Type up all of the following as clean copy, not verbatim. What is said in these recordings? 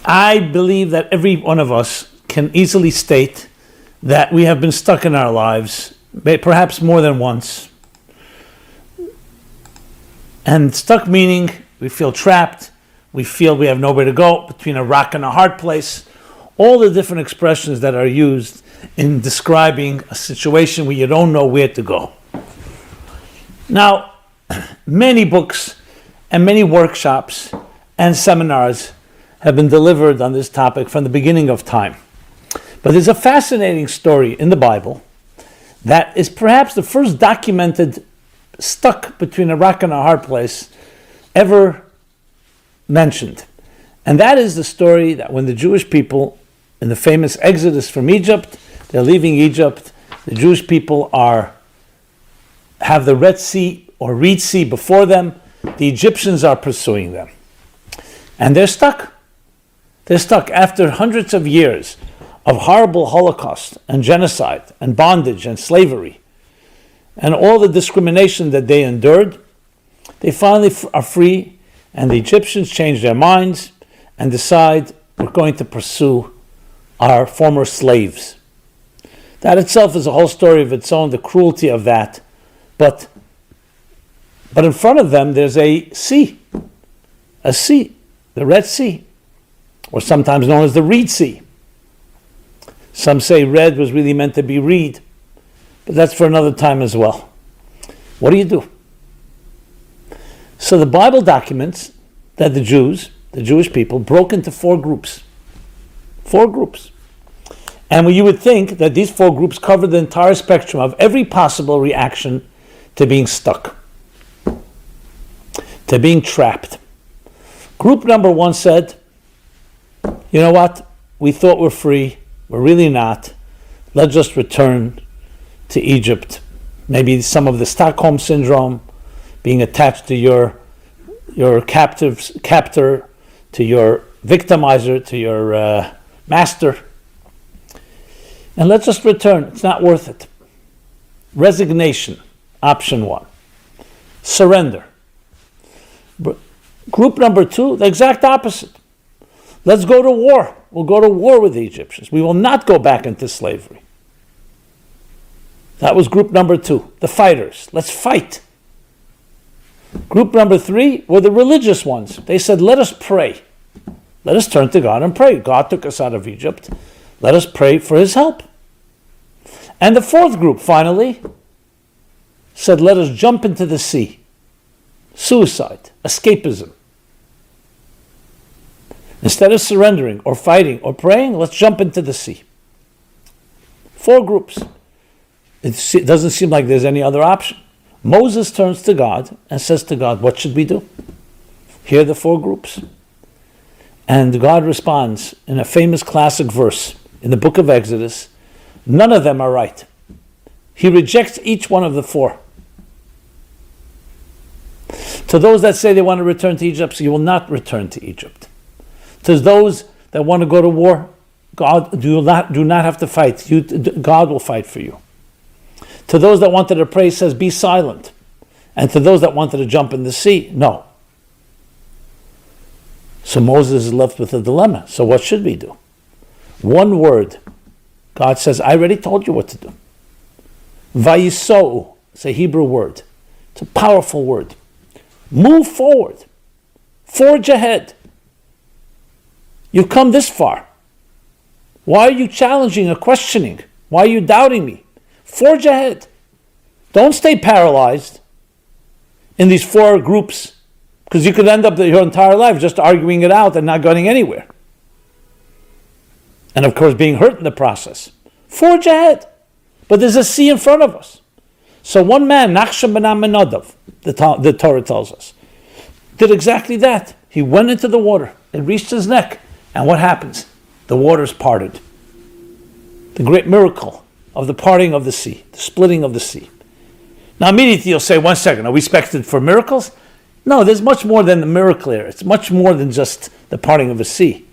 I believe that every one of us can easily state that we have been stuck in our lives, perhaps more than once. And stuck meaning we feel trapped, we feel we have nowhere to go, between a rock and a hard place. All the different expressions that are used in describing a situation where you don't know where to go. Now, many books and many workshops and seminars have been delivered on this topic from the beginning of time. But there's a fascinating story in the Bible that is perhaps the first documented stuck between a rock and a hard place ever mentioned. And that is the story that when the Jewish people, in the famous Exodus from Egypt, they're leaving Egypt, the Jewish people have the Red Sea or Reed Sea before them, the Egyptians are pursuing them. And they're stuck. They're stuck after hundreds of years of horrible Holocaust and genocide and bondage and slavery and all the discrimination that they endured. They finally are free, and the Egyptians change their minds and decide we're going to pursue our former slaves. That itself is a whole story of its own, the cruelty of that. But in front of them there's a sea, the Red Sea, or sometimes known as the Reed Sea. Some say red was really meant to be reed, but that's for another time as well. What do you do? So the Bible documents that the Jewish people, broke into four groups. And you would think that these four groups covered the entire spectrum of every possible reaction to being stuck, to being trapped. Group number one said, you know what? We thought we're free. We're really not. Let's just return to Egypt. Maybe some of the Stockholm syndrome, being attached to your captor, to your victimizer, to your master. And let's just return. It's not worth it. Resignation, option one. Surrender. Group number two, the exact opposite. Let's go to war. We'll go to war with the Egyptians. We will not go back into slavery. That was group number two, the fighters. Let's fight. Group number three were the religious ones. They said, let us pray. Let us turn to God and pray. God took us out of Egypt. Let us pray for his help. And the fourth group, finally, said, let us jump into the sea. Suicide, escapism. Instead of surrendering or fighting or praying, let's jump into the sea. Four groups. It doesn't seem like there's any other option. Moses turns to God and says to God, what should we do? Here are the four groups. And God responds in a famous classic verse in the book of Exodus, none of them are right. He rejects each one of the four. To those that say they want to return to Egypt, so you will not return to Egypt. To those that want to go to war, God do not have to fight. God will fight for you. To those that wanted to pray, says, be silent. And to those that wanted to jump in the sea, no. So Moses is left with a dilemma. So what should we do? One word. God says, I already told you what to do. Vayisou, it's a Hebrew word. It's a powerful word. Move forward. Forge ahead. You've come this far. Why are you challenging or questioning? Why are you doubting me? Forge ahead. Don't stay paralyzed in these four groups, because you could end up your entire life just arguing it out and not going anywhere. And of course being hurt in the process. Forge ahead. But there's a sea in front of us. So one man, Nachshon ben Amminadab, the Torah tells us, did exactly that. He went into the water. It reached his neck. And what happens? The waters parted. The great miracle of the parting of the sea, the splitting of the sea. Now immediately you'll say, 1 second, are we expected for miracles? No, there's much more than the miracle here. It's much more than just the parting of a sea.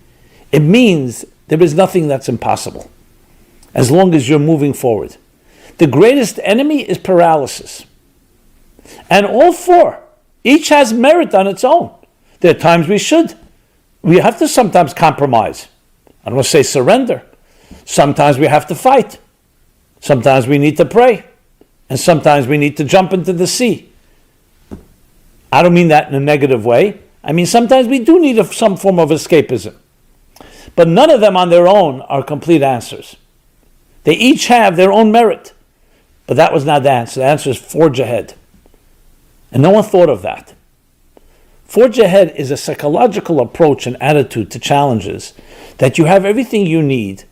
It means there is nothing that's impossible, as long as you're moving forward. The greatest enemy is paralysis. And all four, each has merit on its own. There are times we should we have to sometimes compromise. I don't want to say surrender. Sometimes we have to fight. Sometimes we need to pray. And sometimes we need to jump into the sea. I don't mean that in a negative way. I mean, sometimes we do need some form of escapism. But none of them on their own are complete answers. They each have their own merit. But that was not the answer. The answer is forge ahead. And no one thought of that. Forge ahead is a psychological approach and attitude to challenges that you have everything you need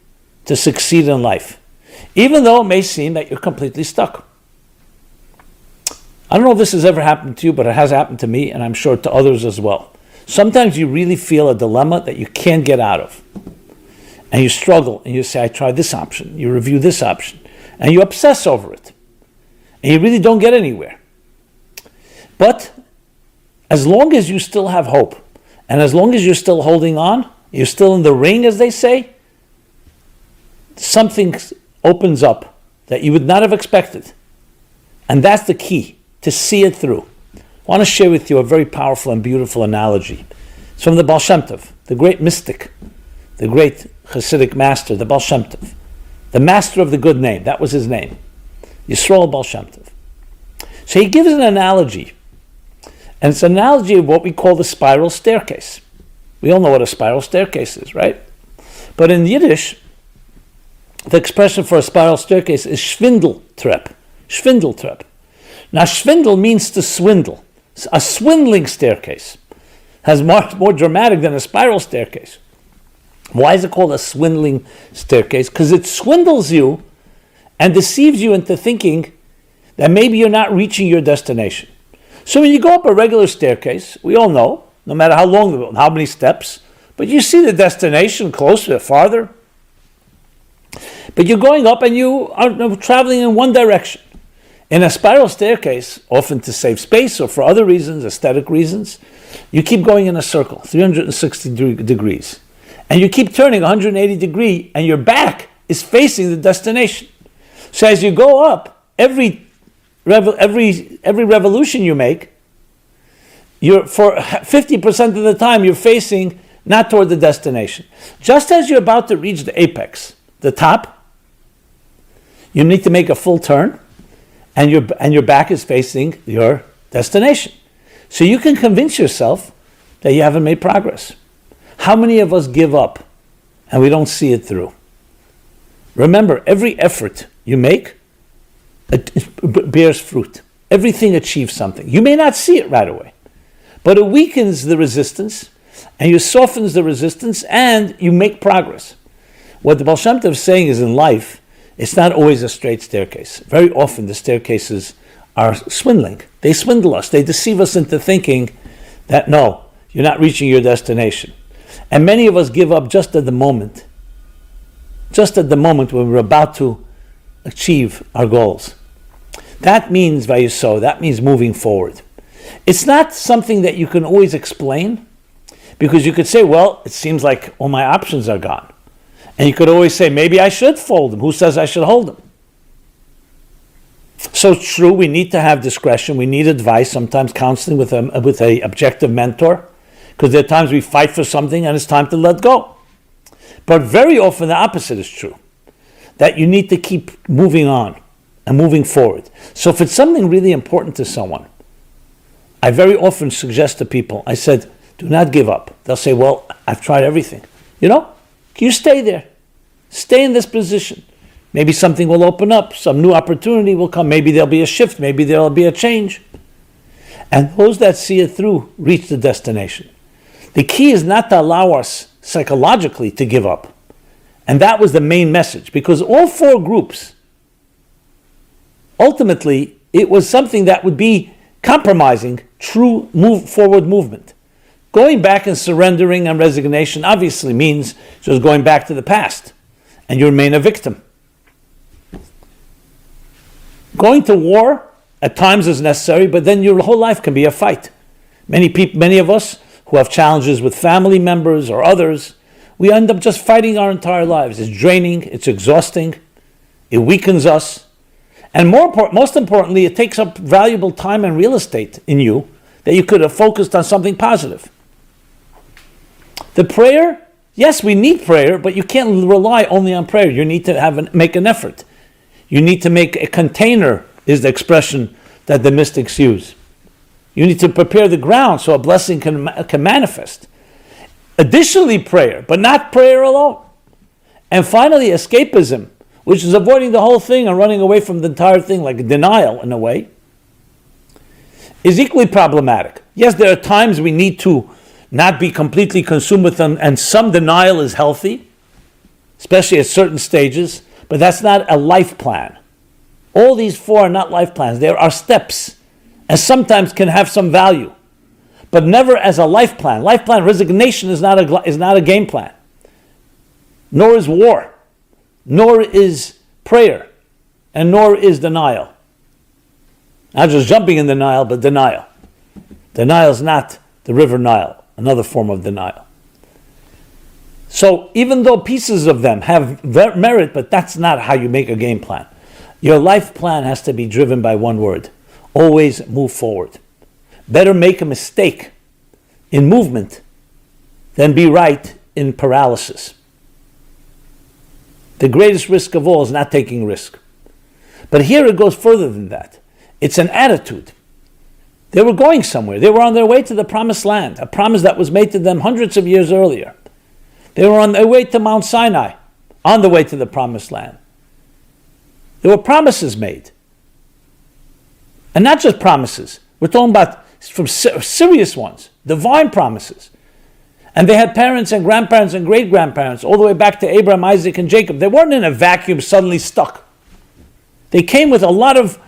to succeed in life, even though it may seem that you're completely stuck. I don't know if this has ever happened to you, but it has happened to me, and I'm sure to others as well. Sometimes you really feel a dilemma that you can't get out of. And you struggle, and you say, I tried this option. You review this option. And you obsess over it. And you really don't get anywhere. But as long as you still have hope, and as long as you're still holding on, you're still in the ring, as they say, something opens up that you would not have expected. And that's the key, to see it through. I want to share with you a very powerful and beautiful analogy. It's from the Baal Shem Tov, the great mystic, the great Hasidic master, the Baal Shem Tov, the master of the good name. That was his name, Yisroel Baal Shem Tov. So he gives an analogy, and it's an analogy of what we call the spiral staircase. We all know what a spiral staircase is, right? But in Yiddish, the expression for a spiral staircase is Schwindeltreppe. Schwindeltreppe. Now, schwindel means to swindle. A swindling staircase has more dramatic than a spiral staircase. Why is it called a swindling staircase? Because it swindles you and deceives you into thinking that maybe you're not reaching your destination. So when you go up a regular staircase, we all know, no matter how long, how many steps, but you see the destination closer, farther. But you're going up and you are traveling in one direction. In a spiral staircase, often to save space or for other reasons, aesthetic reasons, you keep going in a circle, 360 degrees. And you keep turning 180 degrees and your back is facing the destination. So as you go up, every revolution you make, you're for 50% of the time you're facing not toward the destination. Just as you're about to reach the apex, the top, you need to make a full turn, and your back is facing your destination. So you can convince yourself that you haven't made progress. How many of us give up and we don't see it through? Remember, every effort you make it bears fruit. Everything achieves something. You may not see it right away, but it weakens the resistance, and you softens the resistance, and you make progress. What the Baal Shem Tov is saying is, in life, it's not always a straight staircase. Very often the staircases are swindling. They swindle us. They deceive us into thinking that, no, you're not reaching your destination. And many of us give up just at the moment when we're about to achieve our goals. That means vayiso, that means moving forward. It's not something that you can always explain, because you could say, well, it seems like all my options are gone. And you could always say, maybe I should fold them. Who says I should hold them? So it's true, we need to have discretion. We need advice, sometimes counseling with a objective mentor, because there are times we fight for something and it's time to let go. But very often the opposite is true, that you need to keep moving on and moving forward. So if it's something really important to someone, I very often suggest to people, I said, do not give up. They'll say, well, I've tried everything. You stay there. Stay in this position. Maybe something will open up. Some new opportunity will come. Maybe there'll be a shift. Maybe there'll be a change. And those that see it through reach the destination. The key is not to allow us psychologically to give up. And that was the main message, because all four groups, ultimately, it was something that would be compromising true forward movement. Going back and surrendering and resignation obviously means just going back to the past, and you remain a victim. Going to war at times is necessary, but then your whole life can be a fight. Many of us who have challenges with family members or others, we end up just fighting our entire lives. It's draining, it's exhausting, it weakens us, and most importantly, it takes up valuable time and real estate in you that you could have focused on something positive. The prayer, yes, we need prayer, but you can't rely only on prayer. You need to make an effort. You need to make a container, is the expression that the mystics use. You need to prepare the ground so a blessing can manifest. Additionally, prayer, but not prayer alone. And finally, escapism, which is avoiding the whole thing and running away from the entire thing, like denial in a way, is equally problematic. Yes, there are times we need to not be completely consumed with them, and some denial is healthy, especially at certain stages, but that's not a life plan. All these four are not life plans. There are steps, and sometimes can have some value, but never as a life plan. Life plan, resignation is not a game plan, nor is war, nor is prayer, and nor is denial. Not just jumping in denial, but denial. Denial is not the river Nile, another form of denial. So even though pieces of them have merit, but that's not how you make a game plan. Your life plan has to be driven by one word. Always move forward. Better make a mistake in movement than be right in paralysis. The greatest risk of all is not taking risk. But here it goes further than that. It's an attitude. They were going somewhere. They were on their way to the promised land, a promise that was made to them hundreds of years earlier. They were on their way to Mount Sinai, on the way to the promised land. There were promises made. And not just promises. We're talking about from serious ones, divine promises. And they had parents and grandparents and great-grandparents all the way back to Abraham, Isaac, and Jacob. They weren't in a vacuum suddenly stuck. They came with a lot of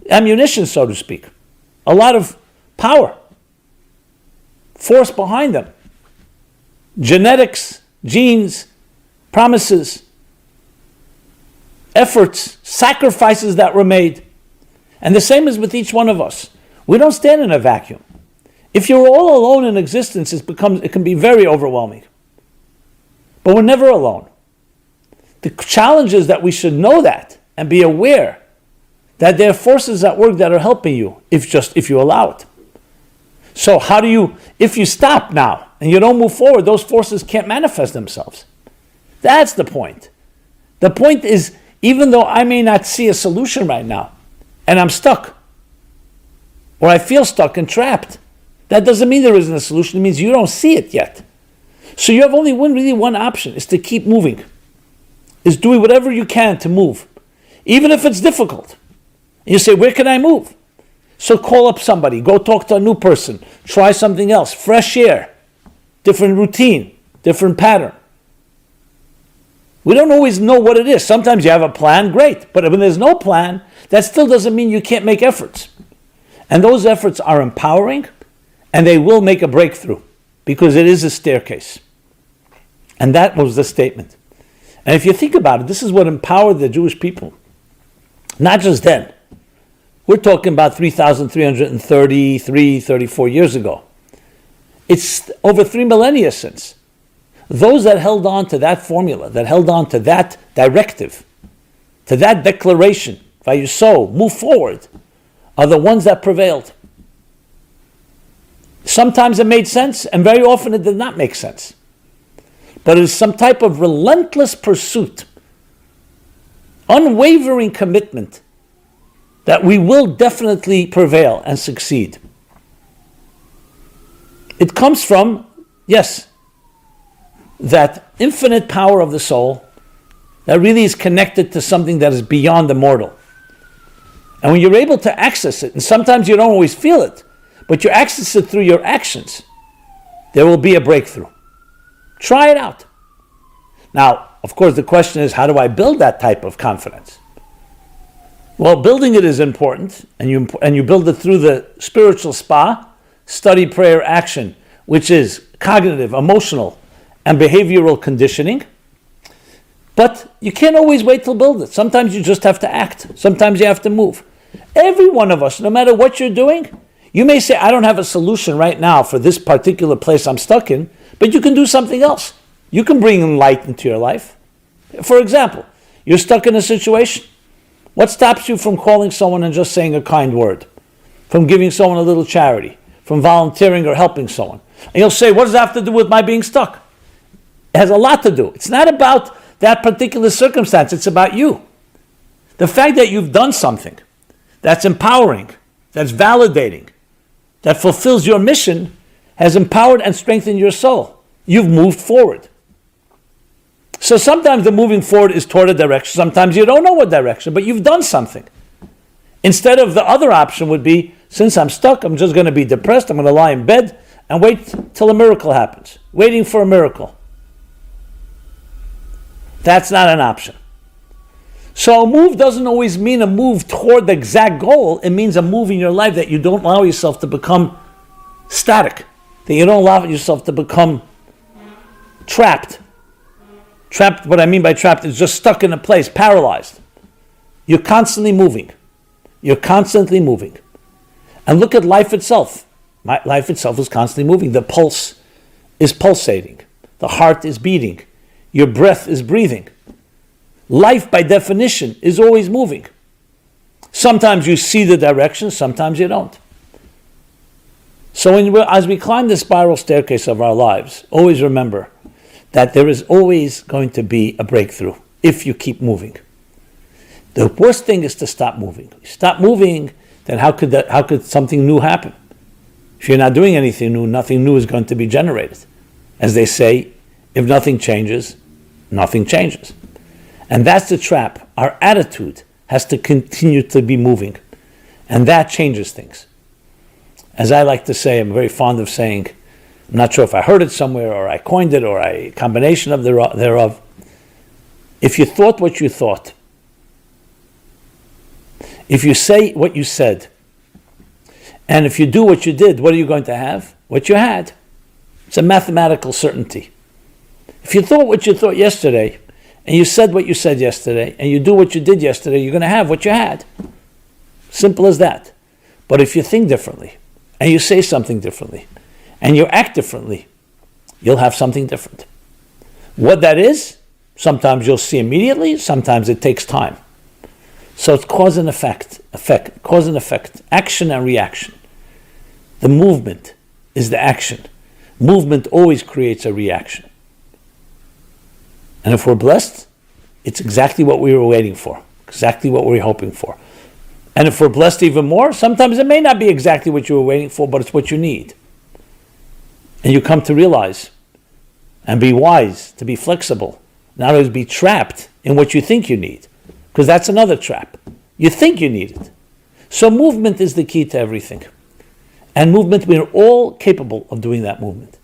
ammunition, so to speak. A lot of power. Force behind them. Genetics, genes, promises, efforts, sacrifices that were made. And the same is with each one of us. We don't stand in a vacuum. If you're all alone in existence, it can be very overwhelming. But we're never alone. The challenge is that we should know that and be aware that there are forces at work that are helping you if you allow it. So if you stop now and you don't move forward, those forces can't manifest themselves. That's the point. The point is, even though I may not see a solution right now, and I'm stuck, or I feel stuck and trapped, that doesn't mean there isn't a solution. It means you don't see it yet. So you have only one option, is to keep moving, is doing whatever you can to move, even if it's difficult. And you say, where can I move? So call up somebody, go talk to a new person, try something else, fresh air, different routine, different pattern. We don't always know what it is. Sometimes you have a plan, great. But when there's no plan, that still doesn't mean you can't make efforts. And those efforts are empowering, and they will make a breakthrough, because it is a staircase. And that was the statement. And if you think about it, this is what empowered the Jewish people. Not just then. We're talking about 3,333, 34 years ago. It's over 3 millennia since. Those that held on to that formula, that held on to that directive, to that declaration, Vayuso, move forward, are the ones that prevailed. Sometimes it made sense, and very often it did not make sense. But it is some type of relentless pursuit, unwavering commitment, that we will definitely prevail and succeed. It comes from, yes, that infinite power of the soul that really is connected to something that is beyond the mortal. And when you're able to access it, and sometimes you don't always feel it, but you access it through your actions, there will be a breakthrough. Try it out. Now, of course, the question is, how do I build that type of confidence? Well, building it is important, and you build it through the spiritual spa, study, prayer, action, which is cognitive, emotional, and behavioral conditioning. But you can't always wait till build it. Sometimes you just have to act. Sometimes you have to move. Every one of us, no matter what you're doing, you may say, I don't have a solution right now for this particular place I'm stuck in, but you can do something else. You can bring light into your life. For example, you're stuck in a situation. What stops you from calling someone and just saying a kind word? From giving someone a little charity? From volunteering or helping someone? And you'll say, what does that have to do with my being stuck? It has a lot to do. It's not about that particular circumstance. It's about you. The fact that you've done something that's empowering, that's validating, that fulfills your mission has empowered and strengthened your soul. You've moved forward. So sometimes the moving forward is toward a direction. Sometimes you don't know what direction, but you've done something. Instead of the other option would be, since I'm stuck, I'm just going to be depressed. I'm going to lie in bed and wait till a miracle happens. Waiting for a miracle. That's not an option. So a move doesn't always mean a move toward the exact goal. It means a move in your life that you don't allow yourself to become static. That you don't allow yourself to become trapped. Trapped, what I mean by trapped is just stuck in a place, paralyzed. You're constantly moving. You're constantly moving. And look at life itself. Life itself is constantly moving. The pulse is pulsating. The heart is beating. Your breath is breathing. Life, by definition, is always moving. Sometimes you see the direction, sometimes you don't. So as we climb the spiral staircase of our lives, always remember that there is always going to be a breakthrough if you keep moving. The worst thing is to stop moving. You stop moving, then how could something new happen? If you're not doing anything new, nothing new is going to be generated. As they say, if nothing changes, nothing changes. And that's the trap. Our attitude has to continue to be moving. And that changes things. As I like to say, I'm very fond of saying, I'm not sure if I heard it somewhere or I coined it or a combination of thereof. If you thought what you thought, if you say what you said, and if you do what you did, what are you going to have? What you had. It's a mathematical certainty. If you thought what you thought yesterday, and you said what you said yesterday, and you do what you did yesterday, you're going to have what you had. Simple as that. But if you think differently, and you say something differently, and you act differently, you'll have something different. What that is, sometimes you'll see immediately, sometimes it takes time. So it's cause and effect, cause and effect, action and reaction. The movement is the action. Movement always creates a reaction. And if we're blessed, it's exactly what we were waiting for, exactly what we were hoping for. And if we're blessed even more, sometimes it may not be exactly what you were waiting for, but it's what you need. And you come to realize and be wise, to be flexible, not always be trapped in what you think you need, because that's another trap. You think you need it. So movement is the key to everything. And movement, we are all capable of doing that movement.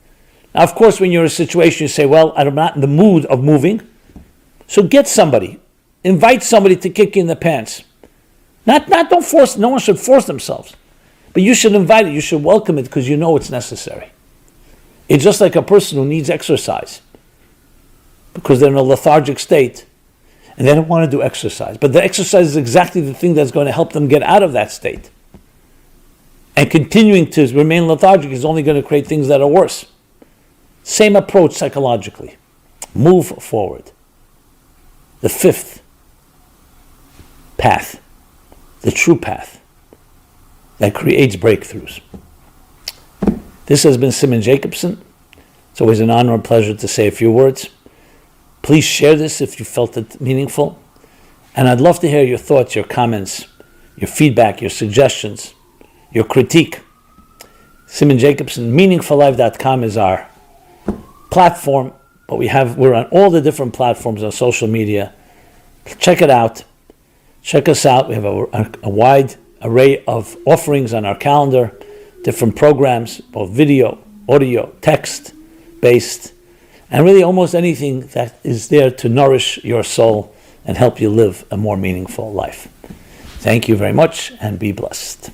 Now, of course, when you're in a situation, you say, well, I'm not in the mood of moving. So get somebody. Invite somebody to kick you in the pants. Don't force, no one should force themselves. But you should invite it, you should welcome it because you know it's necessary. It's just like a person who needs exercise because they're in a lethargic state and they don't want to do exercise. But the exercise is exactly the thing that's going to help them get out of that state. And continuing to remain lethargic is only going to create things that are worse. Same approach psychologically. Move forward. The fifth path, the true path that creates breakthroughs. This has been Simon Jacobson. It's always an honor and pleasure to say a few words. Please share this if you felt it meaningful. And I'd love to hear your thoughts, your comments, your feedback, your suggestions, your critique. Simon Jacobson, meaningfullife.com is our platform, but we're on all the different platforms on social media. Check it out. Check us out. We have a wide array of offerings on our calendar, different programs, both video, audio, text-based, and really almost anything that is there to nourish your soul and help you live a more meaningful life. Thank you very much and be blessed.